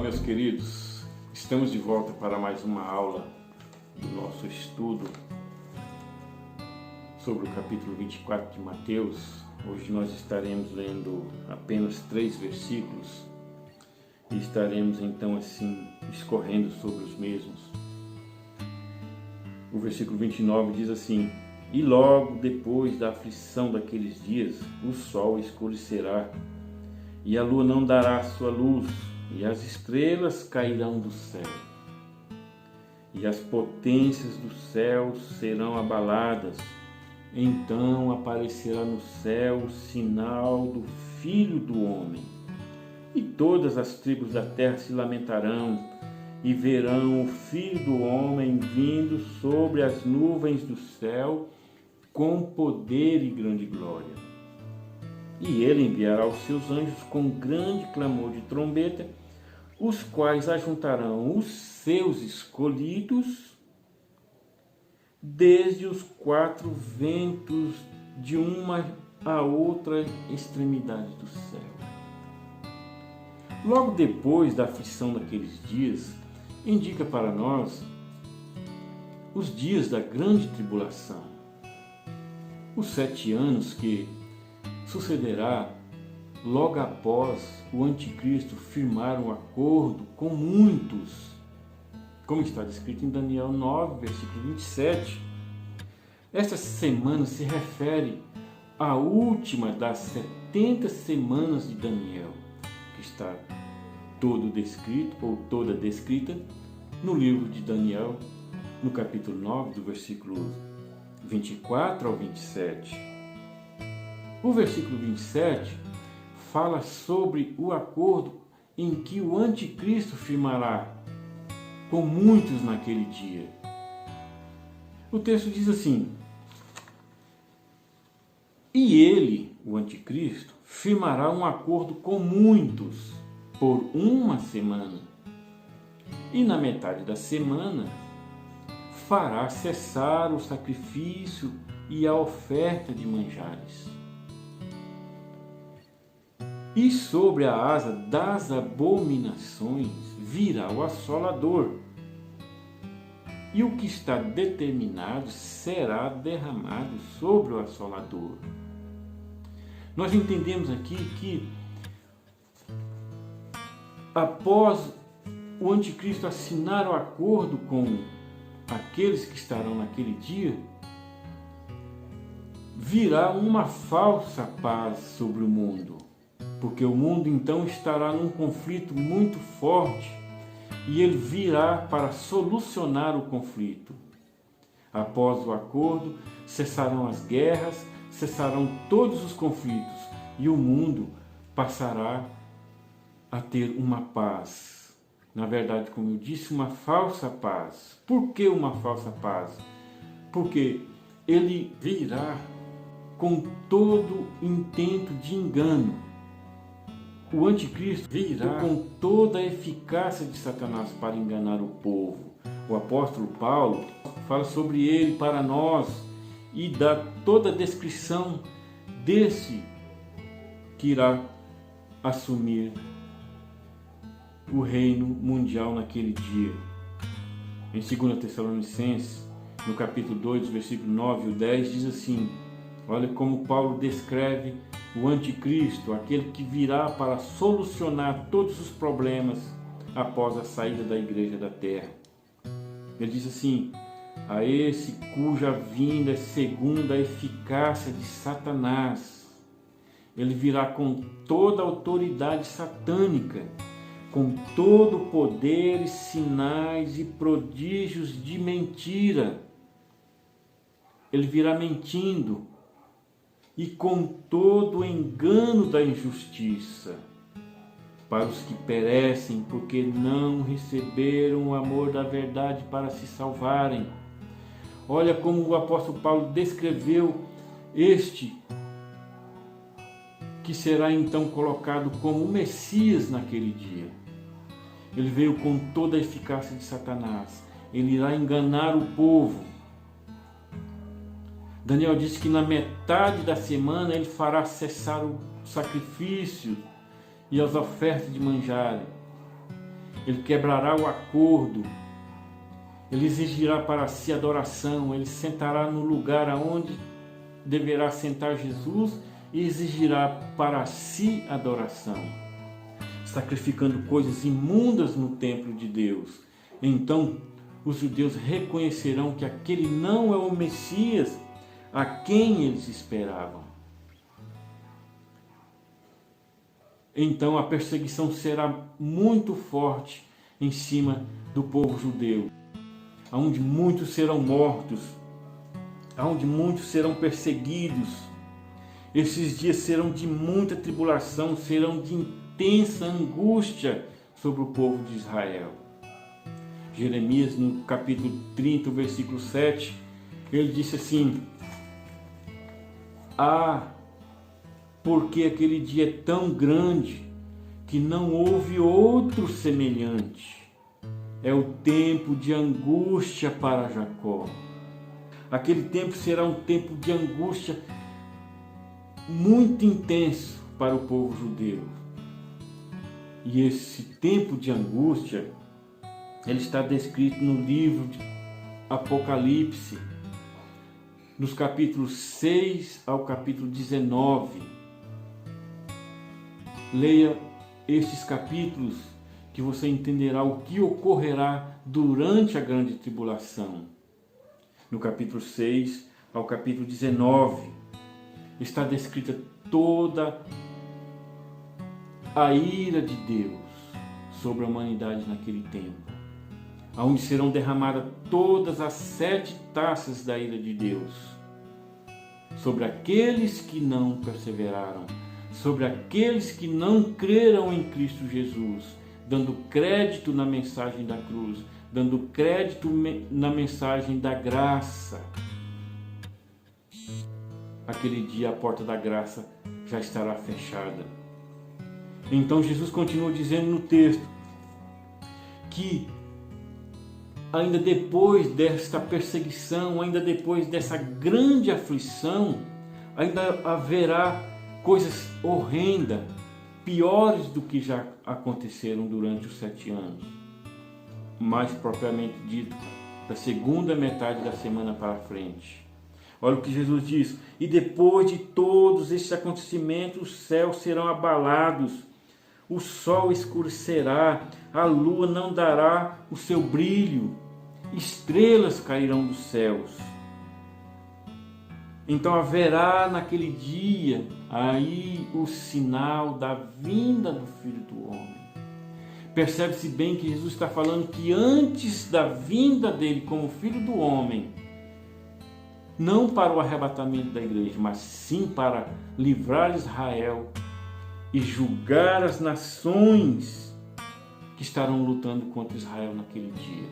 meus queridos, estamos de volta para mais uma aula do nosso estudo sobre o capítulo 24 de Mateus. Hoje nós estaremos lendo apenas 3 versículos e estaremos então assim discorrendo sobre os mesmos. O versículo 29 diz assim: E logo depois da aflição daqueles dias, o sol escurecerá, e a lua não dará sua luz, e as estrelas cairão do céu, e as potências do céu serão abaladas. Então aparecerá no céu o sinal do Filho do Homem, e todas as tribos da terra se lamentarão, e verão o Filho do Homem vindo sobre as nuvens do céu, com poder e grande glória. E ele enviará os seus anjos com grande clamor de trombeta, os quais ajuntarão os seus escolhidos desde os 4 ventos de uma a outra extremidade do céu. Logo depois da aflição daqueles dias, indica para nós os dias da grande tribulação, os 7 anos que sucederá logo após o anticristo firmar um acordo com muitos, como está descrito em Daniel 9, versículo 27. Esta semana se refere à última das 70 semanas de Daniel, que está todo descrito ou toda descrita no livro de Daniel, no capítulo 9, do versículo 24 ao 27. O versículo 27 fala sobre o acordo em que o anticristo firmará com muitos naquele dia. O texto diz assim: E ele, o anticristo, firmará um acordo com muitos por 1 semana, e na metade da semana fará cessar o sacrifício e a oferta de manjares. E sobre a asa das abominações virá o assolador, e o que está determinado será derramado sobre o assolador. Nós entendemos aqui que após o anticristo assinar o acordo com aqueles que estarão naquele dia, virá uma falsa paz sobre o mundo, porque o mundo então estará num conflito muito forte e ele virá para solucionar o conflito. Após o acordo, cessarão as guerras, cessarão todos os conflitos e o mundo passará a ter uma paz. Na verdade, como eu disse, uma falsa paz. Por que uma falsa paz? Porque ele virá com todo intento de engano. O anticristo virá com toda a eficácia de Satanás para enganar o povo. O apóstolo Paulo fala sobre ele para nós e dá toda a descrição desse que irá assumir o reino mundial naquele dia. Em 2 Tessalonicenses, no capítulo 2, versículo 9 e 10, diz assim: olha como Paulo descreve o anticristo, aquele que virá para solucionar todos os problemas após a saída da igreja da terra. Ele diz assim: a esse cuja vinda é segundo a eficácia de Satanás. Ele virá com toda a autoridade satânica, com todo o poder, sinais e prodígios de mentira. Ele virá mentindo e com todo o engano da injustiça, para os que perecem, porque não receberam o amor da verdade para se salvarem. Olha como o apóstolo Paulo descreveu este que será então colocado como o Messias naquele dia. Ele veio com toda a eficácia de Satanás. Ele irá enganar o povo. Daniel disse que na metade da semana ele fará cessar o sacrifício e as ofertas de manjar. Ele quebrará o acordo, ele exigirá para si adoração, ele sentará no lugar aonde deverá sentar Jesus e exigirá para si adoração, sacrificando coisas imundas no templo de Deus. Então, os judeus reconhecerão que aquele não é o Messias a quem eles esperavam. Então a perseguição será muito forte em cima do povo judeu, onde muitos serão mortos, onde muitos serão perseguidos. Esses dias serão de muita tribulação, serão de intensa angústia sobre o povo de Israel. Jeremias, no capítulo 30, versículo 7, ele disse assim: porque aquele dia é tão grande que não houve outro semelhante. É o tempo de angústia para Jacó. Aquele tempo será um tempo de angústia muito intenso para o povo judeu. E esse tempo de angústia, ele está descrito no livro de Apocalipse, nos capítulos 6 ao capítulo 19. Leia estes capítulos que você entenderá o que ocorrerá durante a grande tribulação. No capítulo 6 ao capítulo 19 está descrita toda a ira de Deus sobre a humanidade naquele tempo, onde serão derramadas todas as 7 taças da ira de Deus sobre aqueles que não perseveraram, sobre aqueles que não creram em Cristo Jesus, dando crédito na mensagem da cruz, dando crédito na mensagem da graça. Aquele dia a porta da graça já estará fechada. Então Jesus continua dizendo no texto que ainda depois desta perseguição, ainda depois dessa grande aflição, ainda haverá coisas horrendas, piores do que já aconteceram durante os 7 anos. Mais propriamente dito, da segunda metade da semana para frente. Olha o que Jesus diz: e depois de todos estes acontecimentos, os céus serão abalados, o sol escurecerá, a lua não dará o seu brilho, estrelas cairão dos céus. Então haverá naquele dia aí o sinal da vinda do Filho do Homem. Percebe-se bem que Jesus está falando que antes da vinda dele como Filho do Homem, não para o arrebatamento da igreja, mas sim para livrar Israel e julgar as nações que estarão lutando contra Israel naquele dia.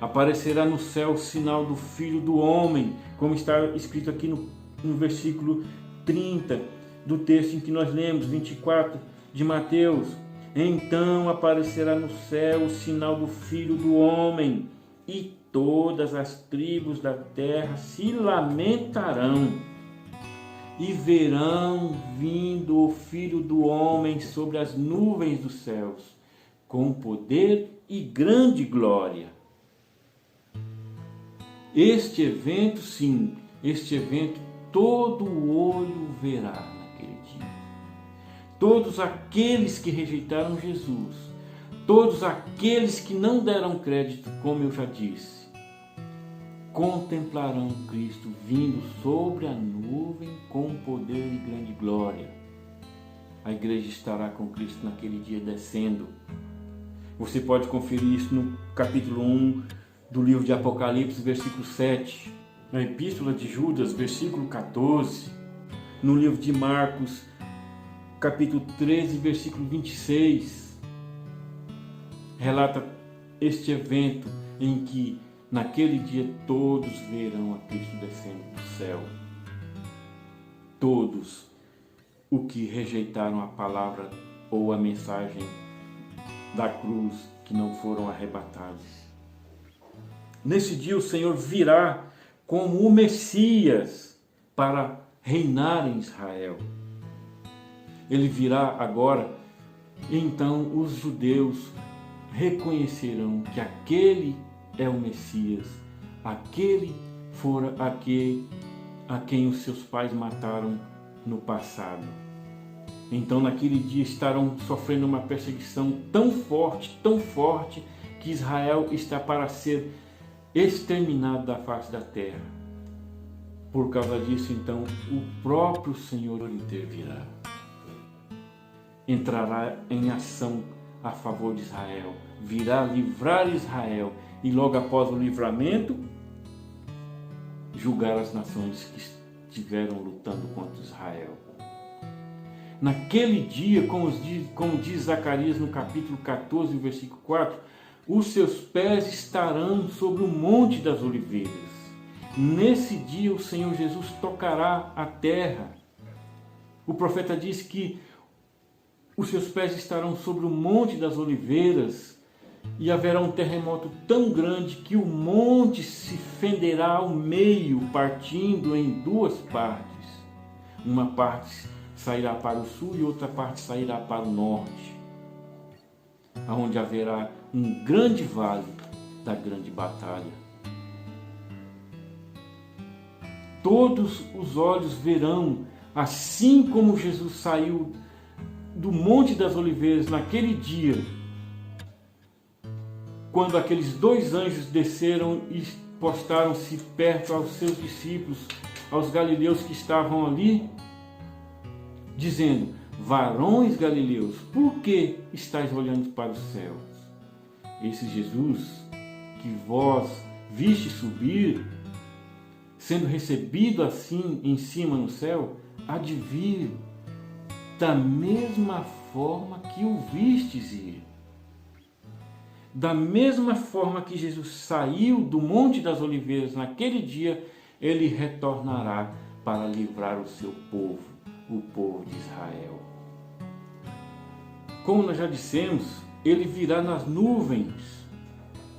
Aparecerá no céu o sinal do Filho do Homem, como está escrito aqui no versículo 30 do texto em que nós lemos, 24 de Mateus. Então aparecerá no céu o sinal do Filho do Homem, e todas as tribos da terra se lamentarão e verão vindo o Filho do Homem sobre as nuvens dos céus, com poder e grande glória. Este evento, sim, este evento todo olho verá naquele dia. Todos aqueles que rejeitaram Jesus, todos aqueles que não deram crédito, como eu já disse, contemplarão Cristo vindo sobre a nuvem com poder e grande glória. A igreja estará com Cristo naquele dia descendo. Você pode conferir isso no capítulo 1 do livro de Apocalipse, versículo 7, na Epístola de Judas, versículo 14, no livro de Marcos, capítulo 13, versículo 26, relata este evento em que naquele dia todos verão a Cristo descendo do céu. Todos o que rejeitaram a palavra ou a mensagem da cruz, que não foram arrebatados. Nesse dia o Senhor virá como o Messias para reinar em Israel. Ele virá agora Então os judeus reconhecerão que aquele é o Messias, aquele fora a quem os seus pais mataram no passado. Então naquele dia estarão sofrendo uma perseguição tão forte, que Israel está para ser exterminado da face da terra. Por causa disso, então, o próprio Senhor intervirá. Entrará em ação a favor de Israel, virá livrar Israel e logo após o livramento, julgar as nações que estiveram lutando contra Israel. Naquele dia, como diz Zacarias no capítulo 14, versículo 4, os seus pés estarão sobre o Monte das Oliveiras. Nesse dia o Senhor Jesus tocará a terra. O profeta diz que os seus pés estarão sobre o Monte das Oliveiras e haverá um terremoto tão grande que o monte se fenderá ao meio, partindo em duas partes. Uma parte sairá para o sul e outra parte sairá para o norte, onde haverá um grande vale da grande batalha. Todos os olhos verão, assim como Jesus saiu do Monte das Oliveiras naquele dia, quando aqueles dois anjos desceram e postaram-se perto aos seus discípulos, aos galileus que estavam ali, dizendo: varões galileus, por que estáis olhando para os céus? Esse Jesus que vós viste subir, sendo recebido assim em cima no céu, há de vir da mesma forma que o vistes ir. Da mesma forma que Jesus saiu do Monte das Oliveiras naquele dia, ele retornará para livrar o seu povo, o povo de Israel. Como nós já dissemos, ele virá nas nuvens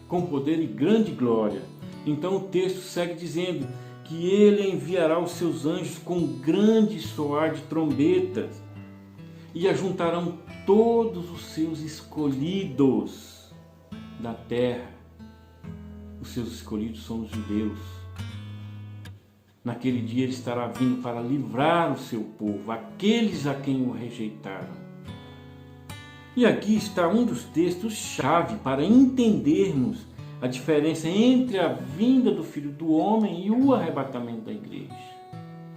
com poder e grande glória. Então o texto segue dizendo que ele enviará os seus anjos com grande soar de trombetas e ajuntarão todos os seus escolhidos da terra. Os seus escolhidos são os judeus. Naquele dia ele estará vindo para livrar o seu povo, aqueles a quem o rejeitaram. E aqui está um dos textos-chave para entendermos a diferença entre a vinda do Filho do Homem e o arrebatamento da igreja.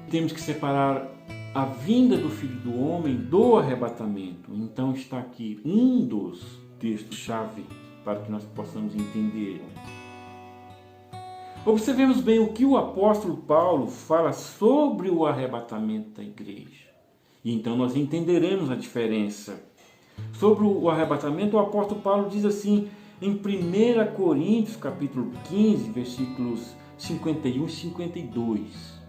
Temos que separar a vinda do Filho do Homem do arrebatamento. Então está aqui um dos textos-chave para que nós possamos entender. Observemos bem o que o apóstolo Paulo fala sobre o arrebatamento da igreja. E então nós entenderemos a diferença. Sobre o arrebatamento, o apóstolo Paulo diz assim, em 1 Coríntios, capítulo 15, versículos 51 e 52.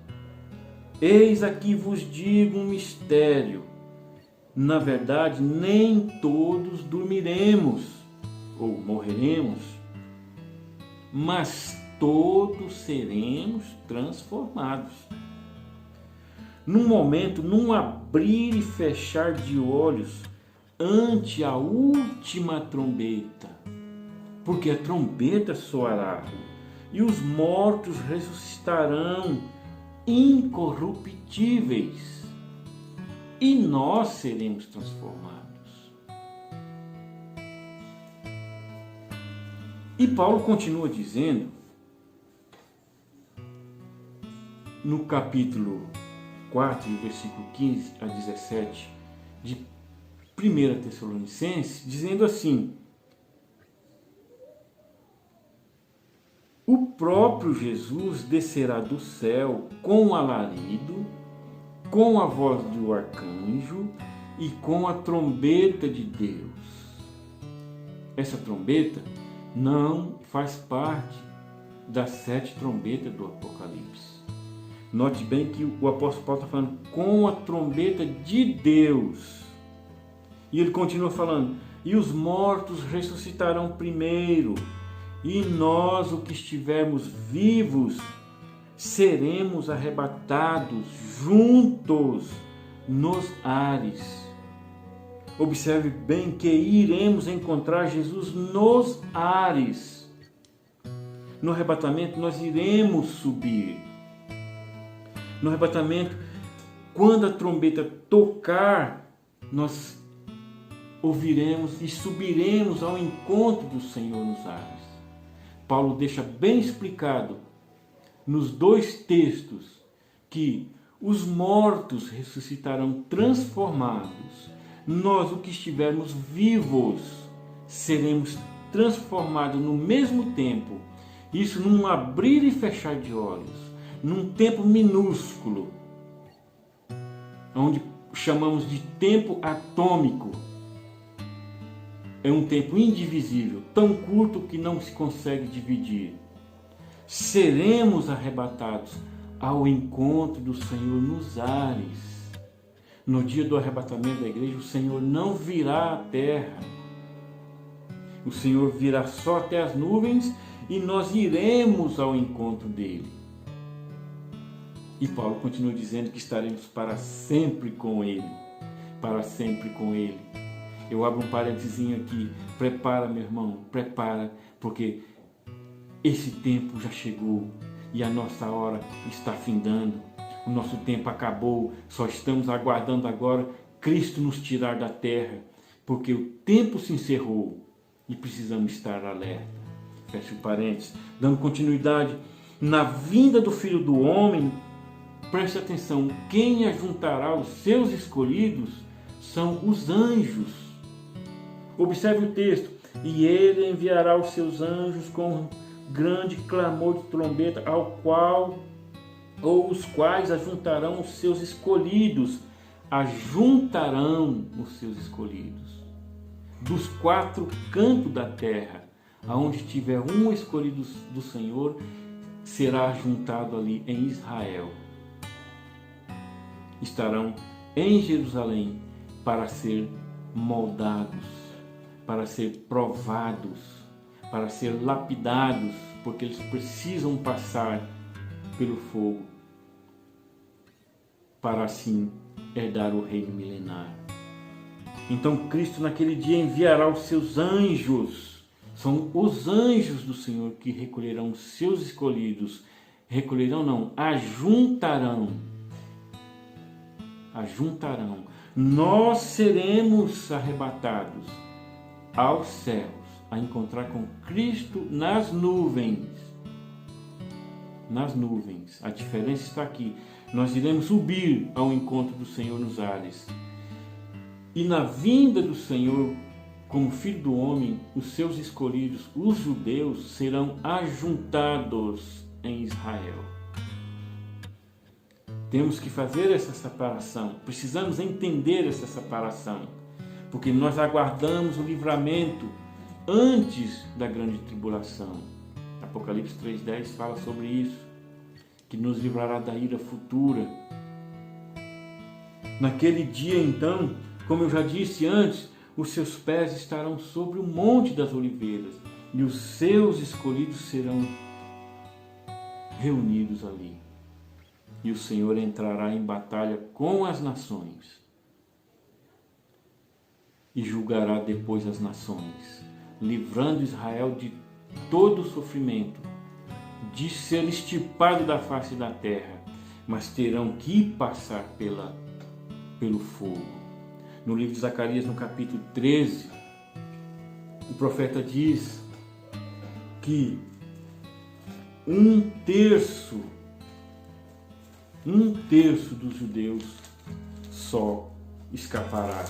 Eis aqui vos digo um mistério. Na verdade, nem todos dormiremos ou morreremos, mas todos seremos transformados. Num momento, num abrir e fechar de olhos, ante a última trombeta, porque a trombeta soará e os mortos ressuscitarão incorruptíveis e nós seremos transformados. E Paulo continua dizendo no capítulo 4, versículo 15 a 17 de 1 Tessalonicenses, dizendo assim: o próprio Jesus descerá do céu com alarido, com a voz do arcanjo e com a trombeta de Deus. Essa trombeta não faz parte das 7 trombetas do Apocalipse. Note bem que o apóstolo Paulo está falando com a trombeta de Deus. E ele continua falando, e os mortos ressuscitarão primeiro, e nós, o que estivermos vivos, seremos arrebatados juntos nos ares. Observe bem que iremos encontrar Jesus nos ares. No arrebatamento nós iremos subir. No arrebatamento, quando a trombeta tocar, nós ouviremos e subiremos ao encontro do Senhor nos ares. Paulo deixa bem explicado nos dois textos que os mortos ressuscitarão transformados. Nós, o que estivermos vivos, seremos transformados no mesmo tempo. Isso num abrir e fechar de olhos, num tempo minúsculo, onde chamamos de tempo atômico. É um tempo indivisível, tão curto que não se consegue dividir. Seremos arrebatados ao encontro do Senhor nos ares. No dia do arrebatamento da igreja, o Senhor não virá à terra. O Senhor virá só até as nuvens e nós iremos ao encontro dele. E Paulo continua dizendo que estaremos para sempre com ele. Para sempre com ele. Eu abro um parênteses aqui. Prepara, meu irmão, prepara, porque esse tempo já chegou e a nossa hora está findando. O nosso tempo acabou, só estamos aguardando agora Cristo nos tirar da terra, porque o tempo se encerrou e precisamos estar alerta. Fecha o parênteses. Dando continuidade, na vinda do Filho do Homem, preste atenção, quem ajuntará os seus escolhidos são os anjos. Observe o texto. E ele enviará os seus anjos com grande clamor de trombeta, os quais ajuntarão os seus escolhidos. Ajuntarão os seus escolhidos. Dos quatro cantos da terra, aonde tiver um escolhido do Senhor, será juntado ali em Israel. Estarão em Jerusalém para ser moldados, para ser provados, para ser lapidados, porque eles precisam passar pelo fogo para assim herdar o reino milenar. Então Cristo naquele dia enviará os seus anjos. São os anjos do Senhor que recolherão os seus escolhidos. Recolherão não, ajuntarão. Ajuntarão. Nós seremos arrebatados aos céus, a encontrar com Cristo nas nuvens. Nas nuvens. A diferença está aqui. Nós iremos subir ao encontro do Senhor nos ares. E na vinda do Senhor, como Filho do Homem, os seus escolhidos, os judeus, serão ajuntados em Israel. Temos que fazer essa separação. Precisamos entender essa separação. Porque nós aguardamos o livramento antes da grande tribulação. Apocalipse 3,10 fala sobre isso, que nos livrará da ira futura. Naquele dia, então, como eu já disse antes, os seus pés estarão sobre o Monte das Oliveiras e os seus escolhidos serão reunidos ali. E o Senhor entrará em batalha com as nações e julgará depois as nações, livrando Israel de todo o sofrimento, de ser extirpado da face da terra, mas terão que passar pelo fogo. No livro de Zacarias, no capítulo 13, o profeta diz que um terço dos judeus só escapará.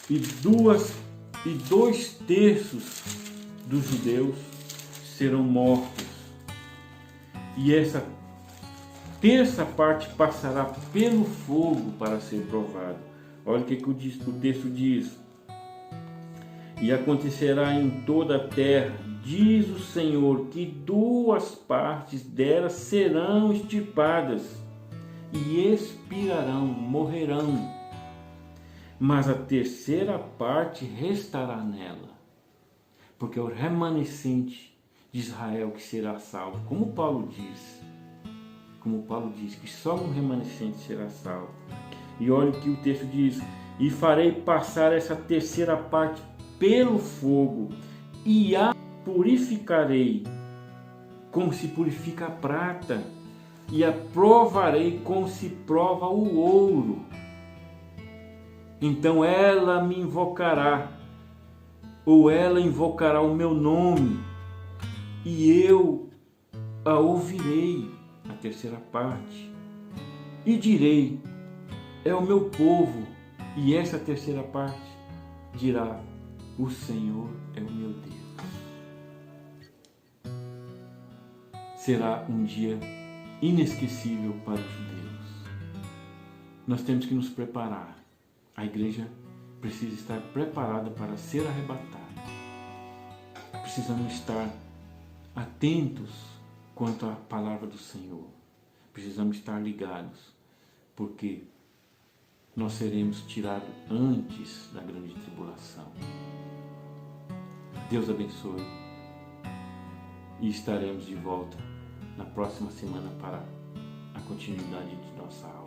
E 2/3 dos judeus serão mortos. E essa terça parte passará pelo fogo para ser provado. Olha o que o texto diz. E acontecerá em toda a terra, diz o Senhor, que 2 partes delas serão extirpadas e expirarão, morrerão. Mas a terceira parte restará nela, porque é o remanescente de Israel que será salvo. Como Paulo diz que só um remanescente será salvo. E olha o que o texto diz, e farei passar essa terceira parte pelo fogo e a purificarei como se purifica a prata e a provarei como se prova o ouro. Então ela me invocará, ou ela invocará o meu nome, e eu a ouvirei, a terceira parte, e direi, é o meu povo, e essa terceira parte dirá, o Senhor é o meu Deus. Será um dia inesquecível para os judeus. Nós temos que nos preparar. A igreja precisa estar preparada para ser arrebatada. Precisamos estar atentos quanto à palavra do Senhor. Precisamos estar ligados, porque nós seremos tirados antes da grande tribulação. Deus abençoe e estaremos de volta na próxima semana para a continuidade de nossa aula.